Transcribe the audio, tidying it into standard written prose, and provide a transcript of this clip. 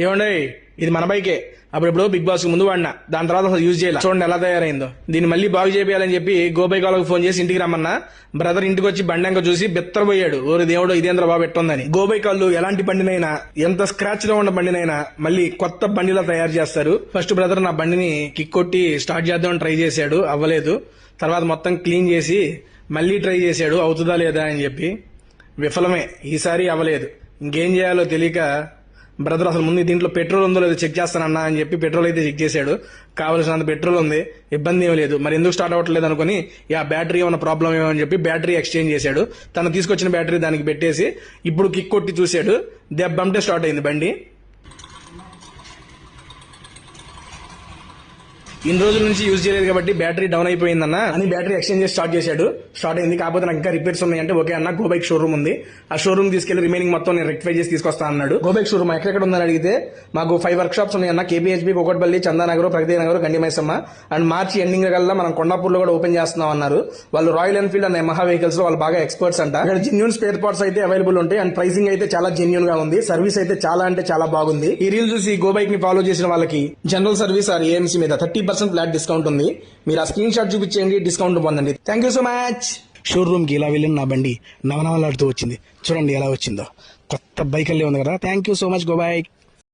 ఏమండే ఇది మన బైకే అప్పుడెప్పుడు బిగ్ బాస్ ముందు వాడినా దాని తర్వాత అసలు యూజ్ చేయాలి చూడండి ఎలా తయారైందో దీన్ని మళ్ళీ బాగు చేయాలని చెప్పి గోబైక్ వాళ్ళకి ఫోన్ చేసి ఇంటికి రమ్మన్నా బ్రదర్ ఇంటికి వచ్చి బండంక చూసి బెత్తరపోయాడు ఓరి దేవుడు ఇదేంద్ర బాబు ఎట్టుందని గోబైక్ వాళ్ళు ఎలాంటి బండినైనా ఎంత స్క్రాచ్ లో ఉన్న బండినైనా మళ్ళీ కొత్త బండిలా తయారు చేస్తారు. ఫస్ట్ బ్రదర్ నా బండిని కిక్ కొట్టి స్టార్ట్ చేద్దామని ట్రై చేశాడు, అవ్వలేదు. తర్వాత మొత్తం క్లీన్ చేసి మళ్ళీ ట్రై చేశాడు అవుతుందా లేదా అని చెప్పి, విఫలమే. ఈసారి అవ్వలేదు. ఇంకేం చేయాలో తెలియక బ్రదర్ అసలు ముందు దీంట్లో పెట్రోల్ ఉందో లేదో చెక్ చేస్తానన్నా అని చెప్పి పెట్రోల్ అయితే చెక్ చేశాడు. కావలసినంత పెట్రోల్ ఉంది, ఇబ్బంది ఏమీ లేదు. మరి ఎందుకు స్టార్ట్ అవ్వట్లేదు అనుకుని ఆ బ్యాటరీ ఏమైనా ప్రాబ్లం ఏమో అని చెప్పి బ్యాటరీ ఎక్స్చేంజ్ చేశాడు. తను తీసుకొచ్చిన బ్యాటరీ దానికి పెట్టేసి ఇప్పుడు కిక్ కొట్టి చూశాడు, దెబ్బంటే స్టార్ట్ అయింది బండి. ఇన్ని రోజుల నుంచి యూజ్ చేయలేదు కాబట్టి బ్యాటరీ డౌన్ అయిపోయిందన్న అని బ్యాటరీ ఎక్స్చేంజ్ చేసి స్టార్ట్ చేశాడు. స్టార్ట్ అయింది. కాకపోతే నాకు ఇంకా రిపేర్స్ ఉన్నాయంటే ఓకే అన్న గోబైక్ షోరూమ్ ఉంది, ఆ షోరూమ్ తీసుకెళ్లి రిమైనింగ్ మొత్తం నేను రెక్టిఫై చేసి తీసుకొస్తా అన్నాడు. గోబైక్ షోరూమ్ ఎక్కడెక్కడ ఉందని అడిగితే మాకు 5 వర్క్ షాప్స్ ఉన్నాయన్న, KPHB, Kukatpally, Chandanagar, Pragathi Nagar, Gandimaisamma and March ending కల్లా మనం కొండాపూర్లో కూడా ఓపెన్ చేస్తున్నాం అన్నారు. వాళ్ళు Royal Enfield and Yamaha vehicles లో వాళ్ళు బాగా ఎక్స్పర్ట్స్ అంట. ఇక్కడ జెన్యూన్ స్పేర్ పార్ట్స్ అయితే అవైలబుల్ ఉంటాయి అండ్ ప్రైసింగ్ అయితే చాలా జెన్యూన్ గా ఉంది. సర్వీస్ అయితే చాలా అంటే చాలా బాగుంది. ఈ రీల్ చూసి గోబైక్ ని ఫాలో చేసిన వాళ్ళకి జనరల్ సర్వీస్ ఆర్ ఏఎంసీ మీద 30% ఫ్లాట్ డిస్కౌంట్ ఉంది. మీరు ఆ స్క్రీన్ షాట్ చూపించేయండి, డిస్కౌంట్ పొందండి. Thank you so much. Showroom కి ఇలా వెళ్ళిన నా బండి నవనవలాడుతూ వచ్చింది. చూడండి ఎలా వచ్చిందో, కొత్త బైక్ అల్లే ఉంది కదా. Thank you so much గోబైక్.